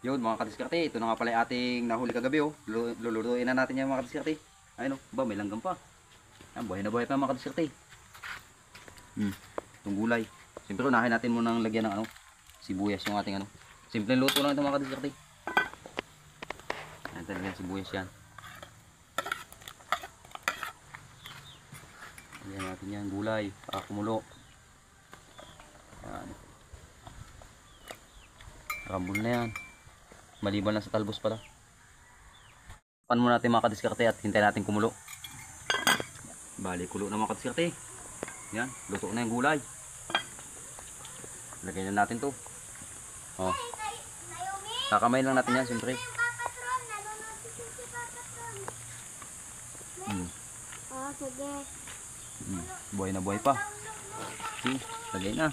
Yun mga kadiskarte, ito na nga pala yung ating nahuli kagabi oh. Lulutuin na natin yan mga kadiskarte. Ayun oh, ba may langgam pa. Yan, buhay na buhay pa mga kadiskarte. Itong gulay. Siyempre unahin natin munang lagyan ng ano, sibuyas yung ating ano. Simpleng luto lang ito mga kadiskarte. Ayan talagang sibuyas yan. Lagyan natin yan gulay, kumulo. Yan. Rambol na yan. Maliban lang sa talbos pala. Pan muna natin mga kadiskarte at hintayin natin kumulo. Bali kulo na mga kadiskarte. Yan, luto na yung gulay. Lagyan na natin to. Oh. Kakamay lang natin yan siyempre. Oh, sige. Buhay na buhay pa. Okay, lagay na.